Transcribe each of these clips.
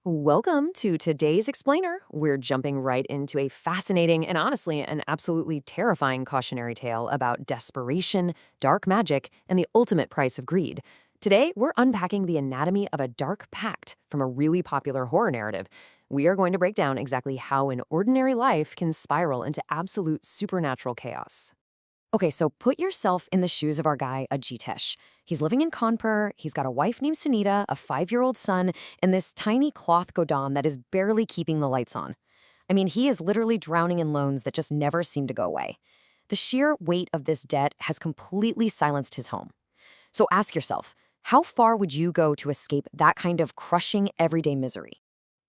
Welcome to today's Explainer. We're jumping right into a fascinating and honestly an absolutely terrifying cautionary tale about desperation, dark magic, and the ultimate price of greed. Today, we're unpacking the anatomy of a dark pact from a really popular horror narrative. We are going to break down exactly how an ordinary life can spiral into absolute supernatural chaos. Okay, so put yourself in the shoes of our guy, Ajitesh. He's living in Kanpur, he's got a wife named Sunita, a 5-year-old son, and this tiny cloth godown that is barely keeping the lights on. I mean, he is literally drowning in loans that just never seem to go away. The sheer weight of this debt has completely silenced his home. So ask yourself, how far would you go to escape that kind of crushing everyday misery?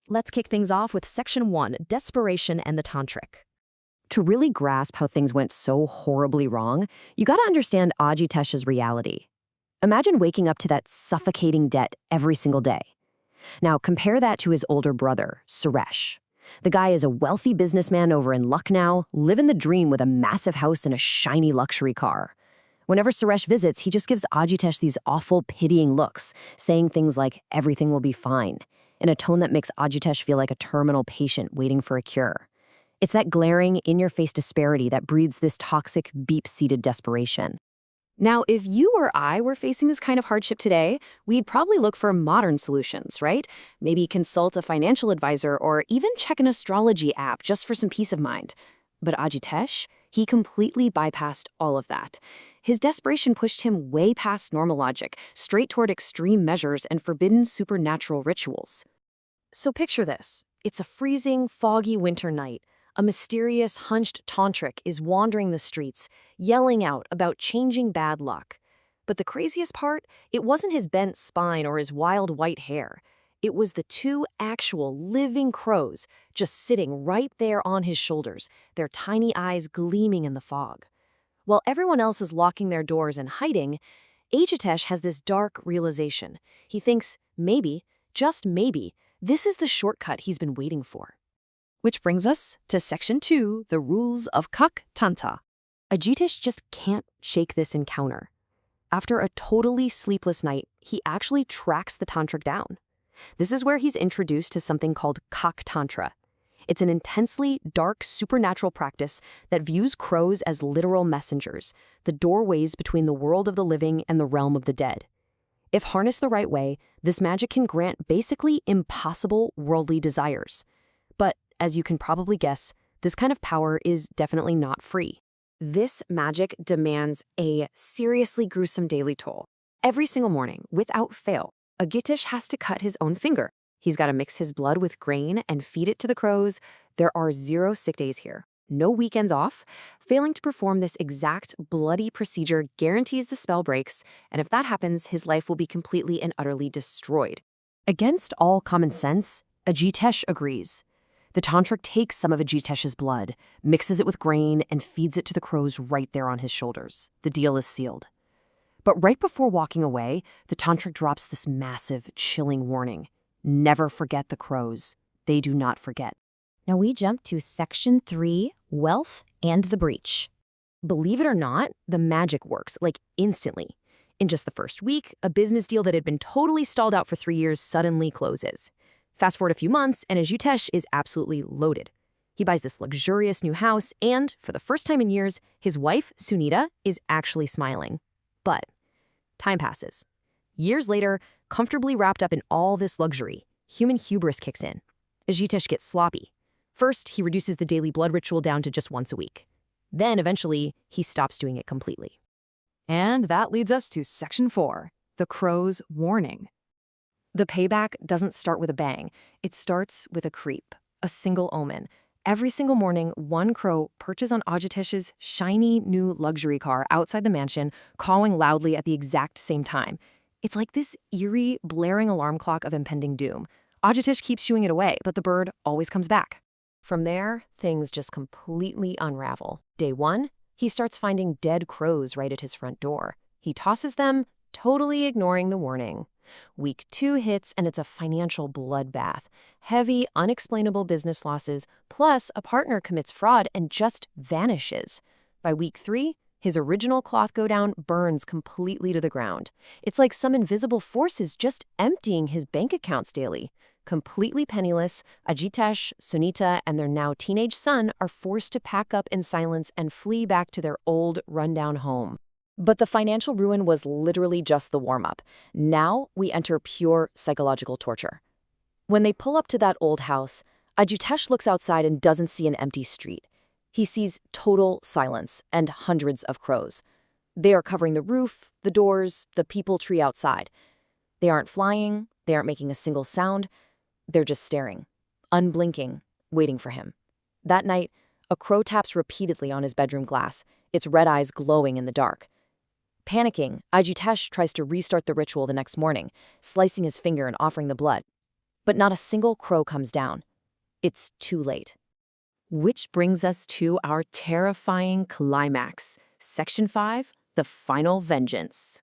Let's kick things off with Section 1, Desperation and the Tantric. To really grasp how things went so horribly wrong, you gotta understand Ajitesh's reality. Imagine waking up to that suffocating debt every single day. Now, compare that to his older brother, Suresh. The guy is a wealthy businessman over in Lucknow, living the dream with a massive house and a shiny luxury car. Whenever Suresh visits, he just gives Ajitesh these awful, pitying looks, saying things like, "Everything will be fine," in a tone that makes Ajitesh feel like a terminal patient waiting for a cure. It's that glaring, in-your-face disparity that breeds this toxic, deep-seated desperation. Now, if you or I were facing this kind of hardship today, we'd probably look for modern solutions, right? Maybe consult a financial advisor or even check an astrology app just for some peace of mind. But Ajitesh, he completely bypassed all of that. His desperation pushed him way past normal logic, straight toward extreme measures and forbidden supernatural rituals. So picture this. It's a freezing, foggy winter night. A mysterious, hunched tantric is wandering the streets, yelling out about changing bad luck. But the craziest part, it wasn't his bent spine or his wild white hair. It was the two actual living crows just sitting right there on his shoulders, their tiny eyes gleaming in the fog. While everyone else is locking their doors and hiding, Ajitesh has this dark realization. He thinks, maybe, just maybe, this is the shortcut he's been waiting for. Which brings us to Section 2, the rules of Kak Tantra. Ajitesh just can't shake this encounter. After a totally sleepless night, he actually tracks the tantric down. This is where he's introduced to something called Kak Tantra. It's an intensely dark supernatural practice that views crows as literal messengers, the doorways between the world of the living and the realm of the dead. If harnessed the right way, this magic can grant basically impossible worldly desires. But as you can probably guess, this kind of power is definitely not free. This magic demands a seriously gruesome daily toll. Every single morning, without fail, Ajitesh has to cut his own finger. He's got to mix his blood with grain and feed it to the crows. There are 0 sick days here. No weekends off. Failing to perform this exact bloody procedure guarantees the spell breaks, and if that happens, his life will be completely and utterly destroyed. Against all common sense, Ajitesh agrees. The tantric takes some of Ajitesh's blood, mixes it with grain, and feeds it to the crows right there on his shoulders. The deal is sealed. But right before walking away, the tantric drops this massive, chilling warning. Never forget the crows. They do not forget. Now we jump to Section 3, Wealth and the Breach. Believe it or not, the magic works, like instantly. In just the first week, a business deal that had been totally stalled out for 3 years suddenly closes. Fast forward a few months, and Ajitesh is absolutely loaded. He buys this luxurious new house, and for the first time in years, his wife, Sunita, is actually smiling. But time passes. Years later, comfortably wrapped up in all this luxury, human hubris kicks in. Ajitesh gets sloppy. First, he reduces the daily blood ritual down to just once a week. Then, eventually, he stops doing it completely. And that leads us to Section 4, the crow's warning. The payback doesn't start with a bang. It starts with a creep, a single omen. Every single morning, one crow perches on Ajitesh's shiny new luxury car outside the mansion, cawing loudly at the exact same time. It's like this eerie, blaring alarm clock of impending doom. Ajitesh keeps shooing it away, but the bird always comes back. From there, things just completely unravel. Day 1, he starts finding dead crows right at his front door. He tosses them, totally ignoring the warning. Week 2 hits, and it's a financial bloodbath. Heavy, unexplainable business losses, plus a partner commits fraud and just vanishes. By week 3, his original cloth godown burns completely to the ground. It's like some invisible force is just emptying his bank accounts daily. Completely penniless, Ajitesh, Sunita, and their now teenage son are forced to pack up in silence and flee back to their old, rundown home. But the financial ruin was literally just the warm-up. Now we enter pure psychological torture. When they pull up to that old house, Ajitesh looks outside and doesn't see an empty street. He sees total silence and hundreds of crows. They are covering the roof, the doors, the peepal tree outside. They aren't flying, they aren't making a single sound. They're just staring, unblinking, waiting for him. That night, a crow taps repeatedly on his bedroom glass, its red eyes glowing in the dark. Panicking, Ajitesh tries to restart the ritual the next morning, slicing his finger and offering the blood. But not a single crow comes down. It's too late. Which brings us to our terrifying climax. Section 5, the final vengeance.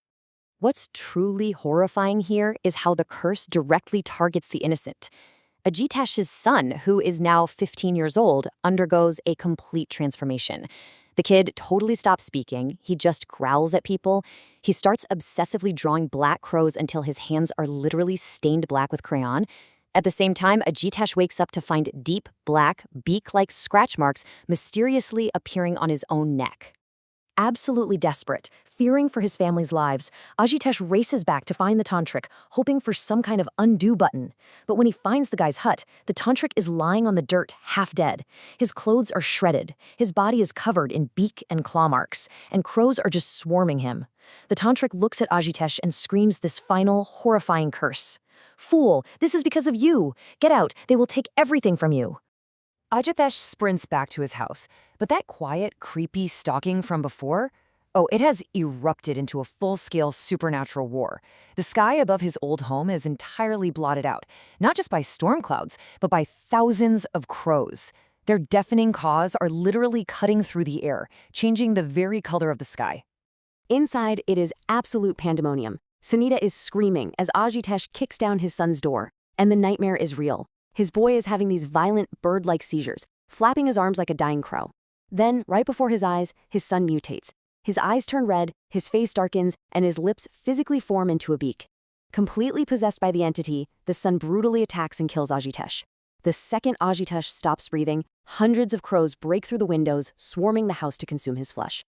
What's truly horrifying here is how the curse directly targets the innocent. Ajitesh's son, who is now 15 years old, undergoes a complete transformation. The kid totally stops speaking, he just growls at people. He starts obsessively drawing black crows until his hands are literally stained black with crayon. At the same time, Ajitesh wakes up to find deep, black, beak-like scratch marks mysteriously appearing on his own neck. Absolutely desperate, fearing for his family's lives, Ajitesh races back to find the tantric, hoping for some kind of undo button. But when he finds the guy's hut, the tantric is lying on the dirt, half dead. His clothes are shredded, his body is covered in beak and claw marks, and crows are just swarming him. The tantric looks at Ajitesh and screams this final, horrifying curse. "Fool, this is because of you! Get out, they will take everything from you!" Ajitesh sprints back to his house, but that quiet, creepy stalking from before? Oh, it has erupted into a full-scale supernatural war. The sky above his old home is entirely blotted out, not just by storm clouds, but by thousands of crows. Their deafening caws are literally cutting through the air, changing the very color of the sky. Inside, it is absolute pandemonium. Sunita is screaming as Ajitesh kicks down his son's door, and the nightmare is real. His boy is having these violent, bird-like seizures, flapping his arms like a dying crow. Then, right before his eyes, his son mutates. His eyes turn red, his face darkens, and his lips physically form into a beak. Completely possessed by the entity, the son brutally attacks and kills Ajitesh. The second Ajitesh stops breathing, hundreds of crows break through the windows, swarming the house to consume his flesh.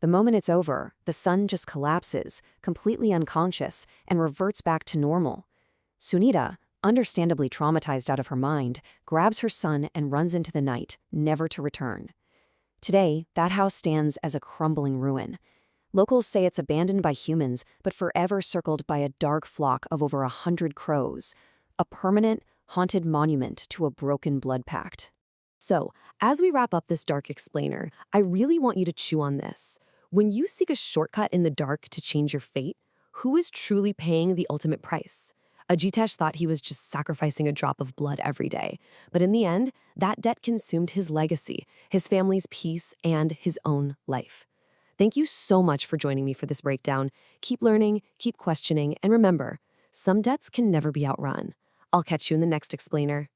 The moment it's over, the son just collapses, completely unconscious, and reverts back to normal. Sunita, understandably traumatized out of her mind, grabs her son and runs into the night, never to return. Today, that house stands as a crumbling ruin. Locals say it's abandoned by humans, but forever circled by a dark flock of over 100 crows, a permanent, haunted monument to a broken blood pact. So, as we wrap up this dark explainer, I really want you to chew on this. When you seek a shortcut in the dark to change your fate, who is truly paying the ultimate price? Ajitesh thought he was just sacrificing a drop of blood every day, but in the end, that debt consumed his legacy, his family's peace, and his own life. Thank you so much for joining me for this breakdown. Keep learning, keep questioning, and remember, some debts can never be outrun. I'll catch you in the next explainer.